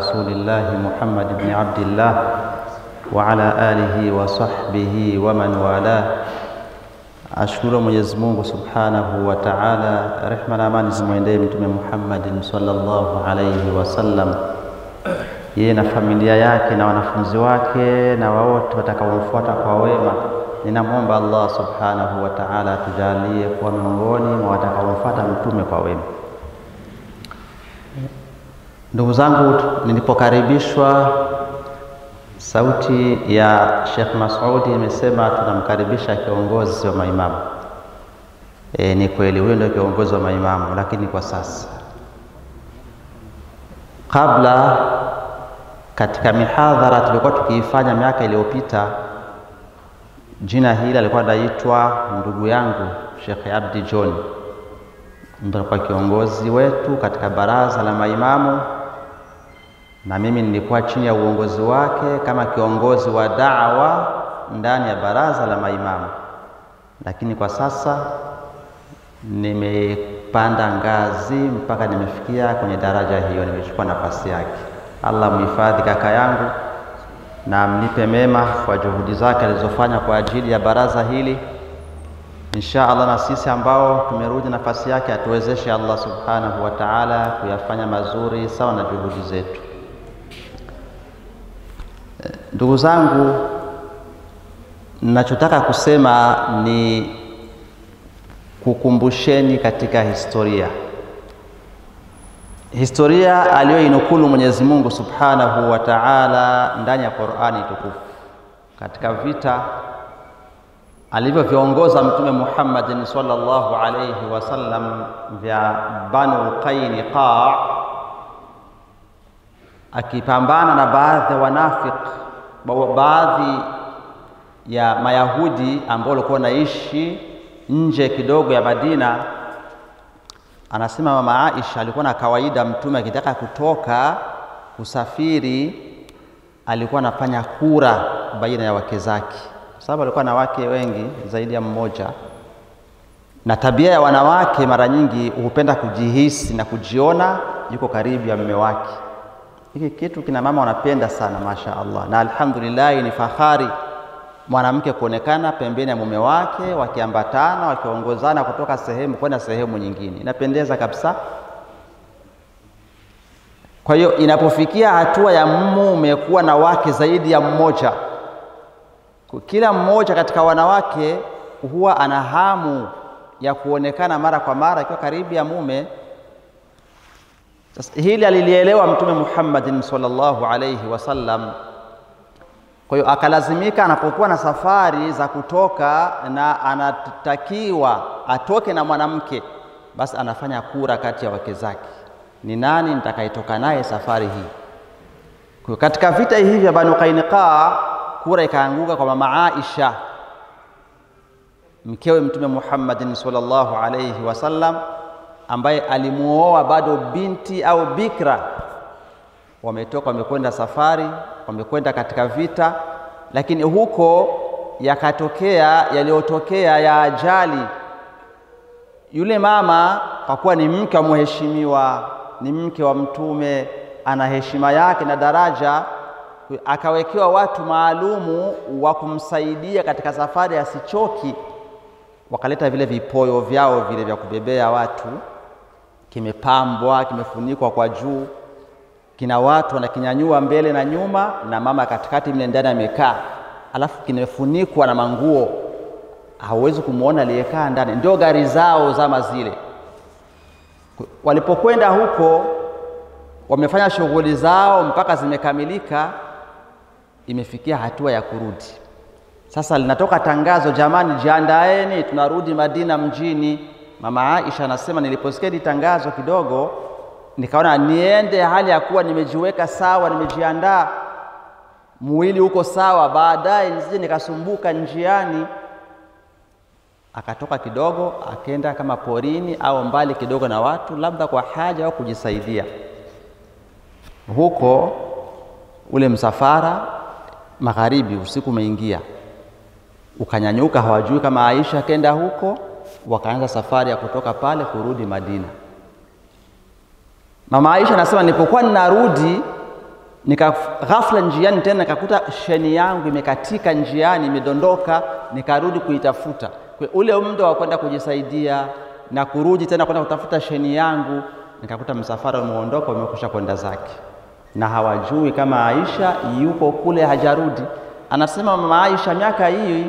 رسول الله محمد بن عبد الله وعلى آله وصحبه ومن والاه. Ashukuru Mwenyezi Mungu Subhanahu wa Ta'ala, rehma na amani zimwendee Mtume Muhammad sallallahu alayhi wasallam, yeye na familia yake na wanafunzi wake na wote watakaomfuata kwa wema. Ninamwomba Allah Subhanahu wa Ta'ala tujalie kuwa miongoni mwa watakaomfuata mtume kwa wema. Ndugu zangu, nilipokaribishwa sauti ya Sheikh Mas'udi imesema tunamkaribisha kiongozi wa maimamu. Ni kweli huyo ndio kiongozi wa maimamu, lakini kwa sasa, kabla katika mihadhara tulikuwa tukiifanya miaka iliyopita, jina hili alikuwa anaitwa ndugu yangu Sheikh Abdi John, ndio alikuwa kiongozi wetu katika baraza la maimamu, na mimi nilikuwa chini ya uongozi wake kama kiongozi wa da'wa ndani ya baraza la maimamu. Lakini kwa sasa nimepanda ngazi mpaka nimefikia kwenye daraja hiyo, nimechukua nafasi yake. Allah muhifadhi kaka yangu na mlipe mema kwa juhudi zake alizofanya kwa ajili ya baraza hili. Insha Allah na sisi ambao tumerudi nafasi yake atuwezeshe Allah Subhanahu wa Ta'ala kuyafanya mazuri sawa na juhudi zetu. Ndugu zangu, ninachotaka kusema ni kukumbusheni katika historia aliyoinukulu Mwenyezi Mungu Subhanahu wa Ta'ala ndani ya Qur'ani tukufu, katika vita alivyoviongoza Mtume Muhammad sallallahu alayhi wasallam vya Banu Qaynuqa, akipambana na baadhi ya wanafiki, baadhi ya Mayahudi ambao walikuwa wanaishi nje kidogo ya Madina. Anasema mama Aisha alikuwa na kawaida, mtume akitaka kutoka kusafiri alikuwa anafanya kura baina ya wake zake, kwa sababu alikuwa na wake wengi zaidi ya mmoja, na tabia ya wanawake mara nyingi hupenda kujihisi na kujiona yuko karibu ya mume wake. Hiki kitu kina mama wanapenda sana, masha Allah, na alhamdulillah ni fahari mwanamke kuonekana pembeni ya mume wake, wakiambatana, wakiongozana kutoka sehemu kwenda sehemu nyingine. Inapendeza kabisa. Kwa hiyo inapofikia hatua ya mume kuwa na wake zaidi ya mmoja, kila mmoja katika wanawake huwa ana hamu ya kuonekana mara kwa mara akiwa karibu ya mume. Sasa hili alilielewa Mtume Muhammad sallallahu alayhi wasallam. Kwa hiyo akalazimika anapokuwa na safari za kutoka na anatakiwa atoke na mwanamke, basi anafanya kura kati ya wake zake, ni nani nitakayetoka naye safari hii. Kwa katika vita hivi vya Banu Qaynuqa, kura ikaanguka kwa mama Aisha, mkewe Mtume Muhammad sallallahu alayhi wasallam, ambaye alimuoa bado binti au bikra. Wametoka, wamekwenda safari, wamekwenda katika vita, lakini huko yakatokea yaliyotokea ya ajali. Yule mama kwa kuwa ni mke wa mheshimiwa, ni mke wa mtume, ana heshima yake na daraja, akawekewa watu maalumu wa kumsaidia katika safari asichoki. Wakaleta vile vipoyo vyao vile vya kubebea watu, kimepambwa, kimefunikwa kwa juu, kina watu wanakinyanyua mbele na nyuma, na mama katikati mle ndani amekaa, alafu kimefunikwa na manguo, hauwezi kumuona aliyekaa ndani. Ndio gari zao zama zile. Walipokwenda huko, wamefanya shughuli zao mpaka zimekamilika, imefikia hatua ya kurudi. Sasa linatoka tangazo, jamani, jiandaeni tunarudi Madina mjini. Mama Aisha anasema niliposikia hili tangazo kidogo nikaona niende hali ya kuwa nimejiweka sawa, nimejiandaa, mwili uko sawa, baadaye nisije nikasumbuka njiani. Akatoka kidogo, akaenda kama porini au mbali kidogo na watu, labda kwa haja au kujisaidia. Huko ule msafara magharibi, usiku umeingia, ukanyanyuka, hawajui kama Aisha akaenda huko. Wakaanza safari ya kutoka pale kurudi Madina. Mama Aisha anasema nilipokuwa ninarudi Ghafla njiani tena nikakuta sheni yangu imekatika njiani, imedondoka, nikarudi kuitafuta. Kwa ule muda wa kwenda kujisaidia na kurudi tena kwenda kutafuta sheni yangu, nikakuta msafara umeondoka, umekusha kwenda zake, na hawajui kama Aisha yuko kule hajarudi. Anasema mama Aisha, miaka hii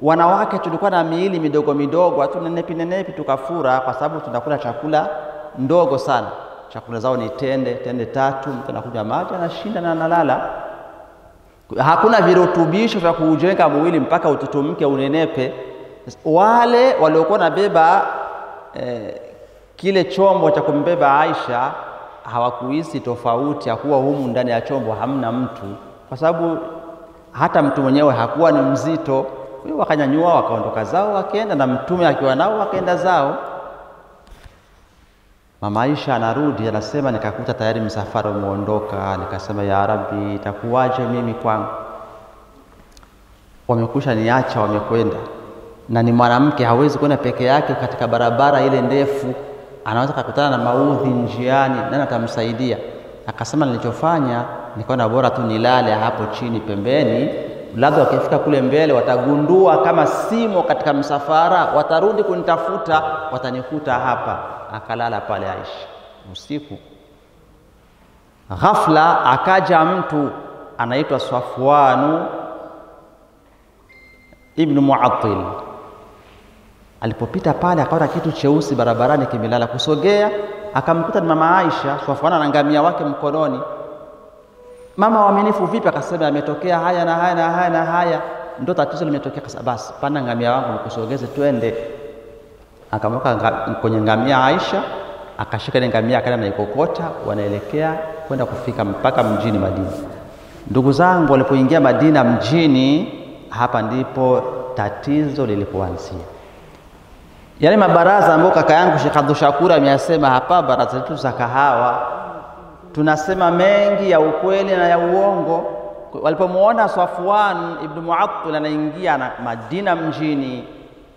wanawake tulikuwa na miili midogo midogo, hatu nenepi tukafura, kwa sababu tunakula chakula ndogo sana. Chakula zao ni tende tatu, mtu anakunywa maji anashinda na analala. Hakuna virutubisho vya kujenga mwili mpaka ututumke unenepe. Wale waliokuwa nabeba kile chombo cha kumbeba Aisha hawakuhisi tofauti ya kuwa humu ndani ya chombo hamna mtu, kwa sababu hata mtu mwenyewe hakuwa ni mzito. Kwa hiyo wakanyanyua wakaondoka zao, wakaenda na mtume akiwa nao, wakaenda zao. Mama Aisha anarudi, anasema nikakuta tayari msafara umeondoka. Nikasema ya Rabbi, itakuwaje mimi kwangu? Wamekusha niacha, wamekwenda. Na ni mwanamke, hawezi kwenda peke yake katika barabara ile ndefu, anaweza kukutana na maudhi njiani, nani atamsaidia? Akasema nilichofanya nikaona bora tu nilale hapo chini pembeni, labda wakifika kule mbele watagundua kama simo katika msafara, watarudi kunitafuta, watanikuta hapa. Akalala pale Aisha usiku. Ghafla akaja mtu anaitwa Safwanu ibn Mu'attil. Alipopita pale akaona kitu cheusi barabarani kimelala, kusogea akamkuta ni mama Aisha. Safwanu ana ngamia wake mkononi. Mama waaminifu, vipi? Akasema ametokea haya na haya na haya na haya, ndio tatizo limetokea. Kasa basi panda ngamia wangu nikusogeze twende. Akamweka kwenye ngamia Aisha, akashika ile ngamia akaenda naikokota, wanaelekea kwenda kufika mpaka mjini Madina. Ndugu zangu, walipoingia Madina mjini, hapa ndipo tatizo lilipoanzia. Yale mabaraza ambayo kaka yangu Sheikh Abdul Shakur ameyasema hapa, baraza letu za kahawa, tunasema mengi ya ukweli na ya uongo. Walipomuona Safwan ibn Mu'attil anaingia na Madina mjini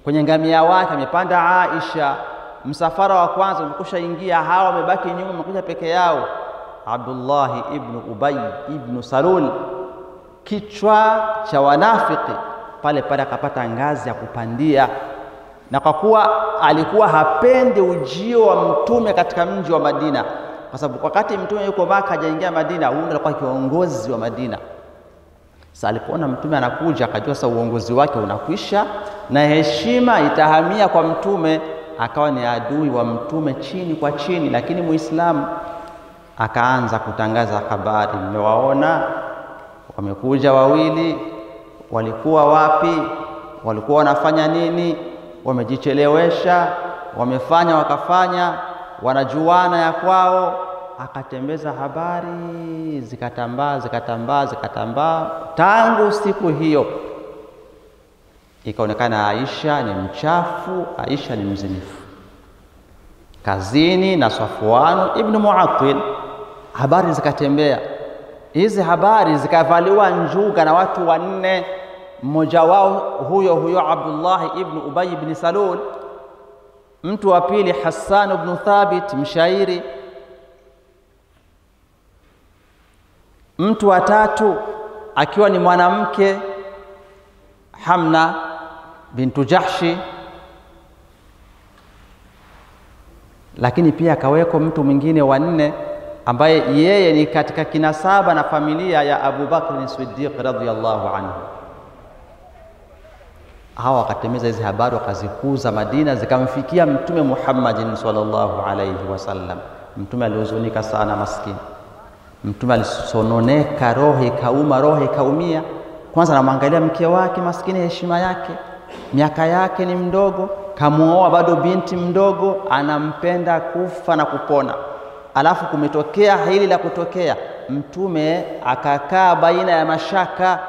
kwenye ngamia wake, amepanda Aisha, msafara wa kwanza umekusha ingia, hawa wamebaki nyuma, wamekuja peke yao. Abdullah ibn Ubay ibn Salul, kichwa cha wanafiki, pale akapata ngazi ya kupandia. Na kwa kuwa alikuwa hapendi ujio wa mtume katika mji wa Madina, kwa sababu wakati mtume yuko Maka hajaingia Madina, huyo alikuwa kiongozi wa Madina. Sasa alipoona mtume anakuja, akajua sasa uongozi wake unakwisha na heshima itahamia kwa mtume, akawa ni adui wa mtume chini kwa chini. Lakini Muislamu akaanza kutangaza habari, mmewaona wamekuja wawili, walikuwa wapi, walikuwa wanafanya nini, wamejichelewesha, wamefanya wakafanya, wanajuana ya kwao. Akatembeza habari, zikatambaa. Tangu siku hiyo ikaonekana Aisha ni mchafu, Aisha ni mzinifu, kazini na Safwan ibn Mu'attil. Habari zikatembea. Hizi habari zikavaliwa njuga na watu wanne, mmoja wao huyo Abdullah ibn Ubay ibn Salul, mtu wa pili Hassan ibn Thabit, mshairi, mtu wa tatu akiwa ni mwanamke Hamna bintu Jahshi, lakini pia akaweko mtu mwingine wa nne ambaye yeye ni katika kinasaba na familia ya Abu Bakr Siddiq radhiyallahu anhu. Hawa wakatembeza hizi habari, wakazikuza Madina, zikamfikia Mtume Muhammadin sallallahu alayhi wasallam. Mtume alihuzunika sana, maskini. Mtume alisononeka, roho ikauma, roho ikaumia. Kwanza anamwangalia mke wake maskini, heshima yake, miaka yake ni mdogo, kamuoa bado binti mdogo, anampenda kufa na kupona. Alafu kumetokea hili la kutokea, Mtume akakaa baina ya mashaka.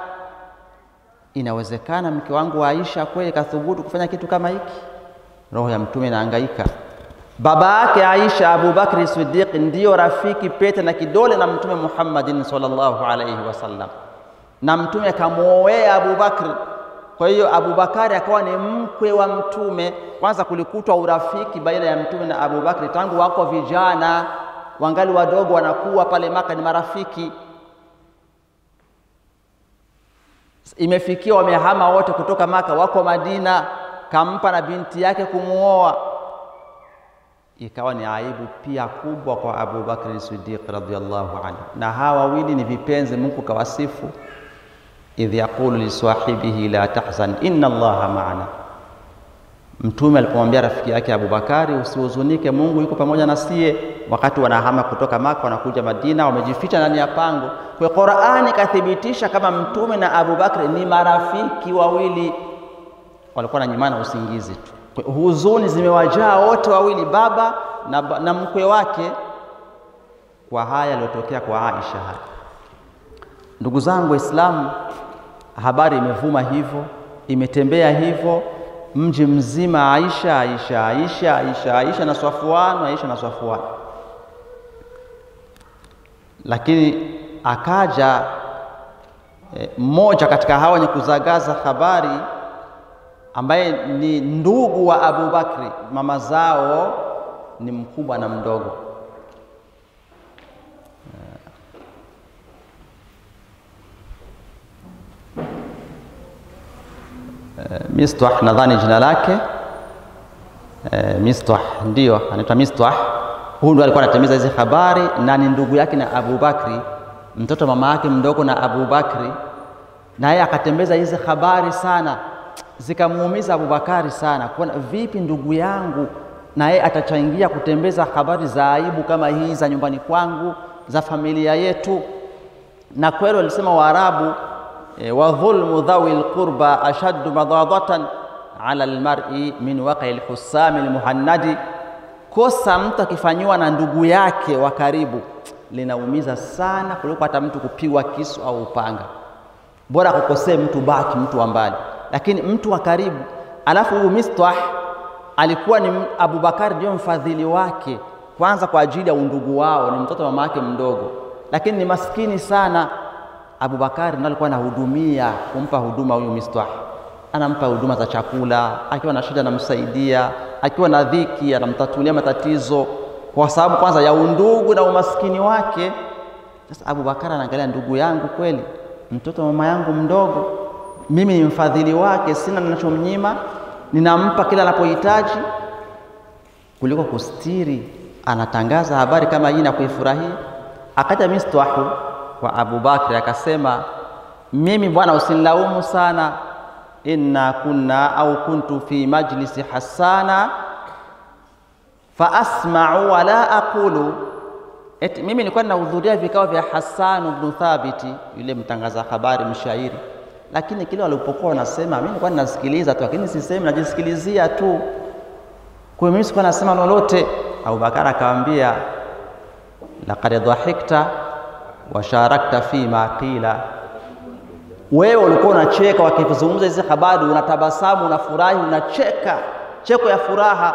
Inawezekana mke wangu wa Aisha kweli kathubutu kufanya kitu kama hiki? Roho ya Mtume inahangaika. Baba yake Aisha, Abu Bakr Siddiq, ndiyo rafiki pete na kidole na Mtume Muhammadin sallallahu alayhi wasallam, na Mtume akamuoea Abu Bakr. Kwa hiyo Abu Bakari akawa ni mkwe wa Mtume. Kwanza kulikutwa urafiki baina ya Mtume na Abu Bakr tangu wako vijana, wangali wadogo, wanakuwa pale Maka ni marafiki. Imefikia wamehama wote kutoka Maka, wako Madina, kampa na binti yake kumuoa. Ikawa ni aibu pia kubwa kwa Abu Bakr Siddiq radhiyallahu anhu. Na hawa wawili ni vipenzi, Mungu kawasifu, idh yaqulu li sahibihi la tahzan inna Allaha ma'ana. Mtume alipomwambia rafiki yake Abu Bakari, usihuzunike, Mungu yuko pamoja na sie, wakati wanahama kutoka Maka wanakuja Madina, wamejificha ndani ya pango. Kwa Qur'ani kathibitisha kama Mtume na Abu Bakri ni marafiki wawili, walikuwa wananyimana usingizi tu. Huzuni zimewajaa wote wawili, baba na mkwe wake, kwa haya yaliyotokea kwa Aisha. Ndugu zangu Waislamu, habari imevuma hivyo, imetembea hivyo mji mzima, Aisha na Safwan. Lakini akaja mmoja katika hawa wenye kuzagaza habari, ambaye ni ndugu wa Abu Bakri, mama zao ni mkubwa na mdogo. Mistah nadhani jina lake, Mistah ndio anaitwa Mistah. Huyu ndiye alikuwa anatimiza hizi habari, na ni ndugu yake na Abu Bakri, mtoto mama yake mdogo na Abu Bakri. Na yeye akatembeza hizi habari sana, zikamuumiza Abu Bakari sana, kuona vipi ndugu yangu na yeye atachangia kutembeza habari za aibu kama hii za nyumbani kwangu, za familia yetu. Na kweli walisema Waarabu, wa dhulmu dhawi alqurba ashaddu madadatan ala almar'i min waqi alhusam almuhannadi. Kosa mtu akifanywa na ndugu yake wa karibu linaumiza sana kuliko hata mtu kupigwa kisu au upanga. Bora kukosea mtu baki mtu wa mbali, lakini mtu wa karibu. Alafu huyu Mistah alikuwa ni Abu Bakari ndio mfadhili wake kwanza kwa ajili ya undugu wao, ni mtoto mama yake mdogo, lakini ni maskini sana. Abu Bakari ndiye alikuwa anahudumia, kumpa huduma huyu Mistah. Anampa huduma za chakula, akiwa na shida anamsaidia, akiwa na dhiki anamtatulia matatizo, kwa sababu kwanza ya undugu na umaskini wake. Sasa Abu Bakari anaangalia, ndugu yangu kweli, mtoto mama yangu mdogo, mimi ni mfadhili wake, sina ninachomnyima, ninampa kila anapohitaji, kuliko kustiri. Anatangaza habari kama hii na kuifurahia. Akaja Mistah kwa Abu Bakri akasema, mimi bwana usinilaumu sana, inna kunna au kuntu fi majlisi Hassana fa asma'u wa la aqulu. Mimi nilikuwa ninahudhuria vikao vya Hassan ibn Thabit, yule mtangaza habari mshairi, lakini kile walipokuwa wanasema mimi nilikuwa ninasikiliza tu, lakini sisemi, najisikilizia tu. Kwa mimi sikuwa nasema lolote. Abu Bakar akamwambia, laqad dhahikta wa sharakta fi ma qila. Wewe ulikuwa unacheka wakizungumza hizi habari, unatabasamu, unafurahi, unacheka cheko ya furaha,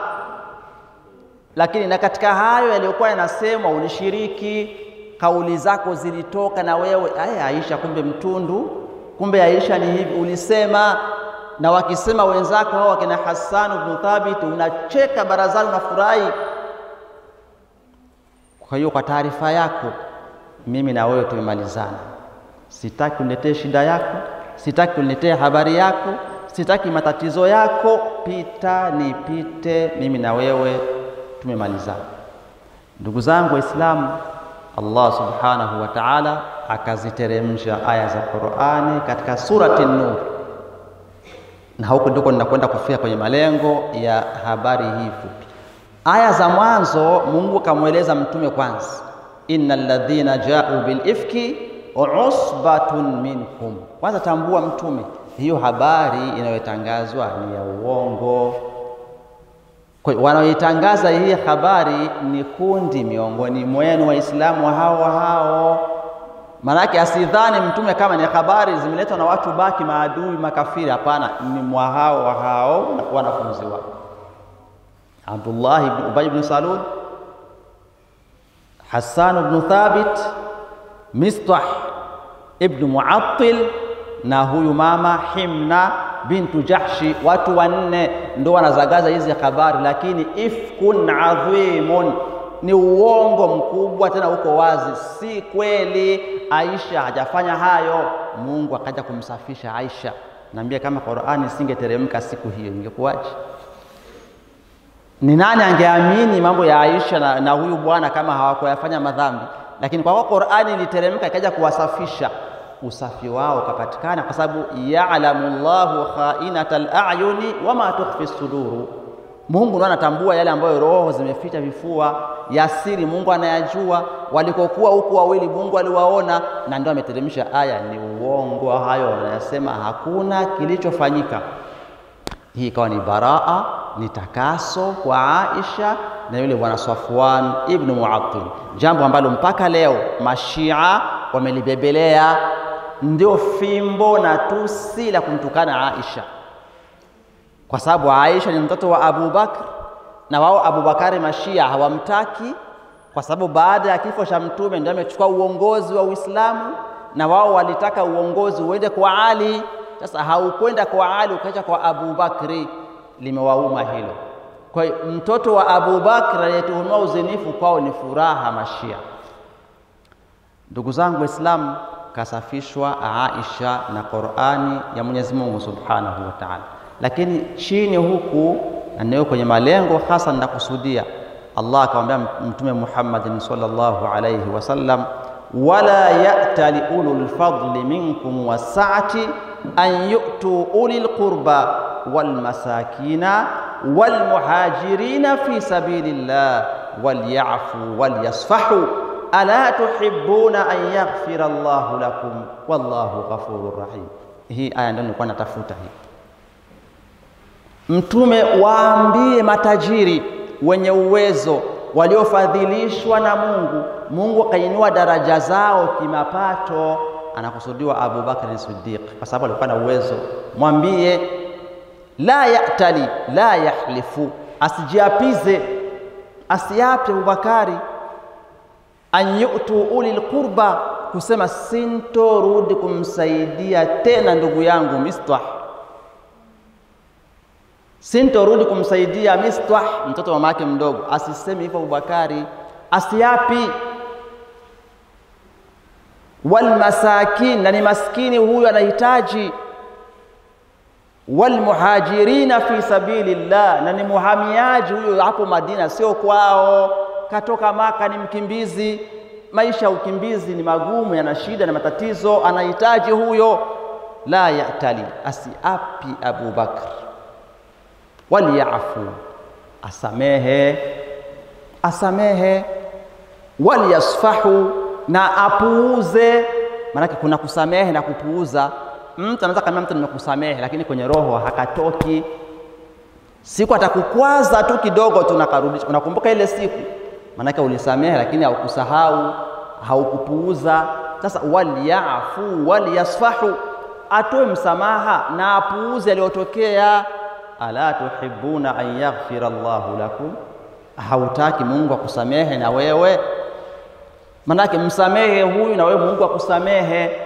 lakini na katika hayo yaliyokuwa yanasemwa ulishiriki, kauli zako zilitoka na wewe. Aisha kumbe mtundu, kumbe Aisha ni hivi, ulisema. Na wakisema wenzako hao wakina Hassan ibn Thabit unacheka barazani, unafurahi. Kwa hiyo kwa taarifa yako, mimi na wewe tumemalizana. Sitaki uniletee shida yako, sitaki uniletee habari yako, sitaki matatizo yako, pita nipite, mimi na wewe tumemalizana. Ndugu zangu Waislamu, Allah subhanahu wa ta'ala akaziteremsha aya za Qur'ani katika surati An-Nur, na huko ndiko ninakwenda kufika kwenye malengo ya habari hii fupi. Aya za mwanzo Mungu kamweleza mtume kwanza, innal ladhina ja'u bil ifki usbatun minkum. Kwanza tambua mtume, hiyo habari inayotangazwa ni ya uongo. Kwa hiyo wanaoitangaza hii habari ni kundi miongoni mwenu Waislamu hao. Maanake asidhani mtume kama ni habari zimeletwa na watu baki maadui makafiri. Hapana, ni mwa hao na wanafunzi wao. Abdullah ibn Ubay ibn Salul, Hassan ibn Thabit, Mistah ibn Mu'attil na huyu mama Himna bintu Jahshi. Watu wanne ndio wanazagaza hizi habari, lakini ifkun adhimun, ni uongo mkubwa, tena uko wazi, si kweli. Aisha hajafanya hayo. Mungu akaja kumsafisha Aisha. Naambia kama Qur'ani isingeteremka siku hiyo ingekuwaje? Ni nani angeamini mambo ya Aisha na huyu bwana kama hawakuyafanya madhambi? Lakini kwa Qur'ani iliteremka ikaja kuwasafisha, usafi wao ukapatikana, kwa sababu ya'lamu Allahu kha'inatal a'yuni wama tukhfi suduru. Mungu ndiye anatambua yale ambayo roho zimeficha vifua, yasiri Mungu anayajua. Walikokuwa huko wawili Mungu aliwaona, na ndio ameteremsha aya. Ni uongo hayo wanasema, hakuna kilichofanyika. Hii ikawa ni baraa, ni takaso kwa Aisha na yule bwana Safwan ibn Mu'attil, jambo ambalo mpaka leo Mashia wamelibebelea, ndio fimbo na tusi la kumtukana Aisha, kwa sababu Aisha ni mtoto wa Abu Bakr, na wao Abu Bakari Mashia hawamtaki, kwa sababu baada ya kifo cha Mtume ndio amechukua uongozi wa Uislamu, na wao walitaka uongozi uende kwa Ali. Sasa haukwenda kwa Ali, ukaja kwa Abu Bakri, limewauma hilo. Kwa hiyo mtoto wa Abu Bakr aliyetuhumiwa uzinifu kwao ni furaha Mashia. Ndugu zangu Waislamu, kasafishwa Aisha na Qur'ani ya Mwenyezi Mungu Subhanahu wa Ta'ala. Lakini chini huku, na ndio kwenye malengo hasa ndakusudia, Allah akamwambia Mtume Muhammad sallallahu alayhi wasallam, wala ya'tali ulul fadli minkum wasa'ati an yu'tu ulil qurba wal masakina wal muhajirina fi sabilillah wal ya'fu wal yasfahu ala tuhibbuna an yaghfira Allahu lakum wallahu ghafurur rahim. Hii aya ndio nilikuwa natafuta hii. Mtume, waambie matajiri wenye uwezo waliofadhilishwa na Mungu, Mungu akainua daraja zao kimapato. Anakusudiwa Abu Bakr Siddiq kwa sababu alikuwa na uwezo. Mwambie la ya'tali la yahlifu, asijiapize, asiape Abu Bakari, an yu'tu ulil qurba, kusema sintorudi kumsaidia tena ndugu yangu Mistah, sintorudi kumsaidia Mistah, mtoto wa mama yake mdogo. Asiseme hivyo Abubakari, asiapi. Wal masakin, na ni maskini huyu anahitaji. Wal muhajirina fi sabilillah, na ni muhamiaji huyu hapo Madina, sio kwao, katoka Maka, ni mkimbizi. Maisha ya ukimbizi ni magumu, yana shida na matatizo, anahitaji huyo. La ya'tali, asiapi Abu Bakr. Wal ya'fu, asamehe. Wal yasfahu, na apuuze. Maana kuna kusamehe na kupuuza. Mtu anaweza kama mtu nimekusamehe, lakini kwenye roho hakatoki. Siku atakukwaza tu kidogo tu nakarudisha. Unakumbuka ile siku? Maana ulisamehe lakini haukusahau, haukupuuza. Sasa wal ya'fu wal yasfahu, atoe msamaha na apuuze aliyotokea. Ala tuhibbuna an yaghfira Allahu lakum, hautaki Mungu akusamehe na wewe? Manake msamehe huyu na wewe Mungu akusamehe.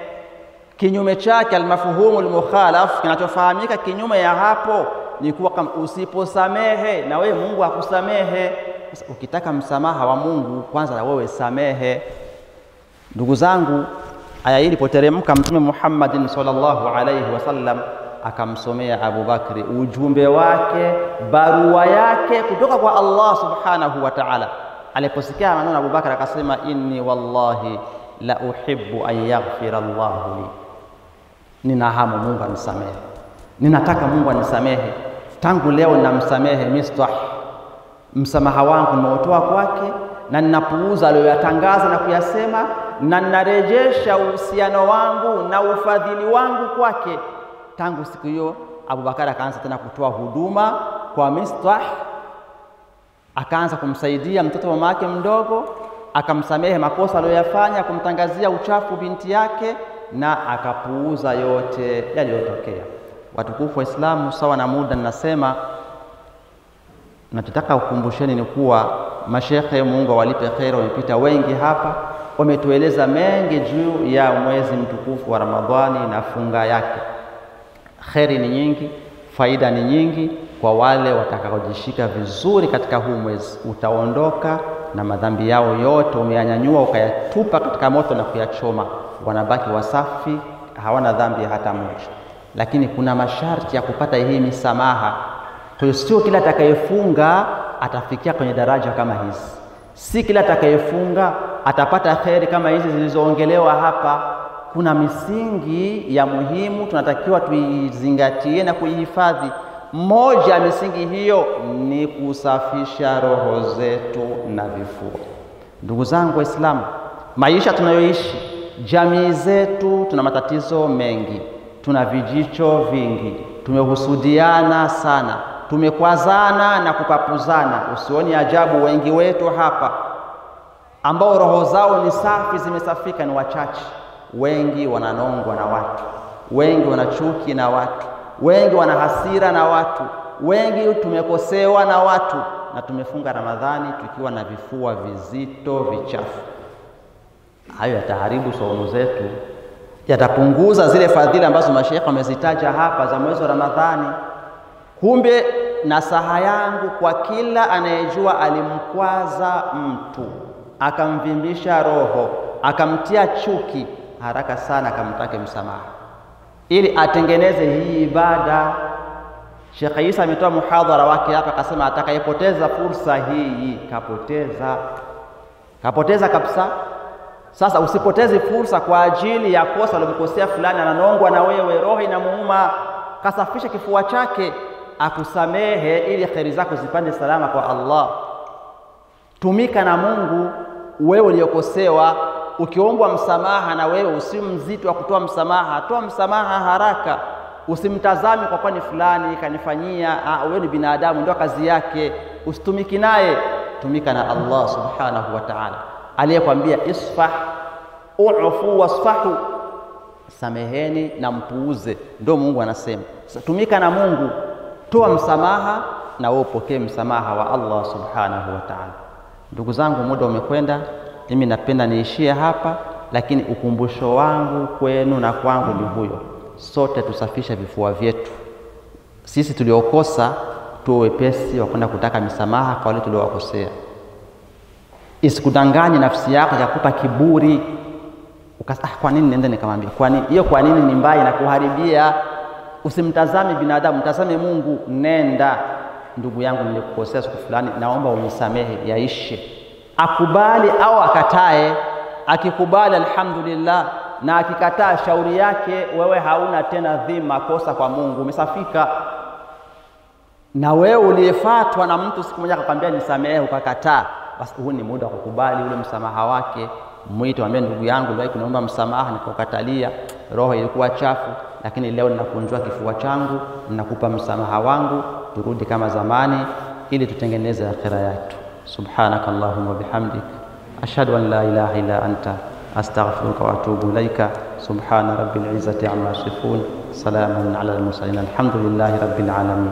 Kinyume chake, almafhumu almukhalaf, kinachofahamika kinyume ya hapo ni kuwa kama usiposamehe na wewe Mungu akusamehe. Sasa ukitaka msamaha wa Mungu, kwanza na wewe samehe. Ndugu zangu, aya hii ilipoteremka, Mtume Muhammad sallallahu alayhi wasallam akamsomea Abu Bakri ujumbe wake, barua yake kutoka kwa Allah subhanahu wa ta'ala. Aliposikia maneno Abu Bakr akasema, inni wallahi la uhibbu an yaghfira Allahu li, nina hamu Mungu anisamehe, ninataka Mungu anisamehe. Tangu leo namsamehe Mistah, msamaha wangu nimeutoa kwake, na ninapuuza aliyoyatangaza na kuyasema, na ninarejesha uhusiano wangu na ufadhili wangu kwake. Tangu siku hiyo Abu Bakar akaanza tena kutoa huduma kwa Mistah, akaanza kumsaidia mtoto wa mama yake mdogo, akamsamehe makosa aliyoyafanya, kumtangazia uchafu binti yake, na akapuuza yote yaliyotokea. Watukufu wa Islamu, sawa na muda ninasema, nataka kukumbusheni ni kuwa mashekhe, Mungu awalipe kheri, wamepita wengi hapa, wametueleza mengi juu ya mwezi mtukufu wa Ramadhani na funga yake. Kheri ni nyingi, faida ni nyingi kwa wale watakaojishika vizuri katika huu mwezi. Utaondoka na madhambi yao yote umeyanyanyua ukayatupa katika moto na kuyachoma, wanabaki wasafi, hawana dhambi hata moja. Lakini kuna masharti ya kupata hii misamaha. Kwa hiyo sio kila atakayefunga atafikia kwenye daraja kama hizi, si kila atakayefunga atapata kheri kama hizi zilizoongelewa hapa. Kuna misingi ya muhimu tunatakiwa tuizingatie na kuihifadhi. Moja ya misingi hiyo ni kusafisha roho zetu na vifua. Ndugu zangu Waislamu, maisha tunayoishi, jamii zetu, tuna matatizo mengi, tuna vijicho vingi, tumehusudiana sana, tumekwazana na kupapuzana. Usioni ajabu wengi wetu hapa ambao roho zao ni safi, zimesafika, ni wachache. Wengi wananongwa na watu, wengi wanachuki na watu, wengi wana hasira na watu, wengi tumekosewa na watu, na tumefunga Ramadhani tukiwa na vifua vizito vichafu. Hayo yataharibu saumu zetu, yatapunguza zile fadhila ambazo mashaikh wamezitaja hapa za mwezi wa Ramadhani. Kumbe nasaha yangu kwa kila anayejua alimkwaza mtu, akamvimbisha roho, akamtia chuki, haraka sana akamtake msamaha ili atengeneze hii ibada. Sheikh Isa ametoa muhadhara wake hapa, akasema atakayepoteza fursa hii kapoteza kabisa. Sasa usipoteze fursa kwa ajili ya kosa alomkosea fulani, ananongwa na wewe, roho inamuuma, kasafisha kifua chake akusamehe ili kheri zako zipande salama kwa Allah. Tumika na Mungu wewe uliokosewa. Ukiombwa msamaha na wewe usimzito wa kutoa msamaha, toa msamaha haraka. Usimtazami kwa kwani fulani kanifanyia, wewe ni binadamu, ndio kazi yake. Usitumiki naye, tumika na Allah subhanahu wa ta'ala aliyekwambia isfah u'fu wasfahu, sameheni na mpuuze. Ndio Mungu anasema. Tumika na Mungu, toa msamaha na wewe upokee msamaha wa Allah subhanahu wa ta'ala. Ndugu zangu, muda umekwenda, mimi napenda niishie hapa, lakini ukumbusho wangu kwenu na kwangu ni huyo: sote tusafishe vifua vyetu. Sisi tuliokosa tuwe wepesi wa kwenda kutaka misamaha kwa wale tuliowakosea. Isikudanganye nafsi yako ikakupa kiburi, ukasema kwa nini nenda nikamwambia, kwa nini hiyo, kwa nini ni mbaya na kuharibia. Usimtazame binadamu, mtazame Mungu. Nenda, ndugu yangu, nilikukosea siku fulani, naomba unisamehe, yaishe. Akubali au akatae. Akikubali alhamdulillah, na akikataa shauri yake, wewe hauna tena dhima, kosa kwa Mungu, umesafika. Na wewe uliyefatwa na mtu siku moja akakwambia nisamehe, ukakataa, basi huu ni muda wa kukubali ule msamaha wake. Mwite, mwambie ndugu yangu, niliwahi kuomba msamaha nikakatalia, roho ilikuwa chafu, lakini leo ninakunjua kifua changu, ninakupa msamaha wangu, turudi kama zamani ili tutengeneze akhira yetu. Subhanaka Allahumma bihamdik, ashhadu an la ilaha illa anta, astaghfiruka wa atubu ilaika. Subhana rabbil izzati amma yasifun, salamun ala al-mursalin, alhamdulillahi rabbil alamin.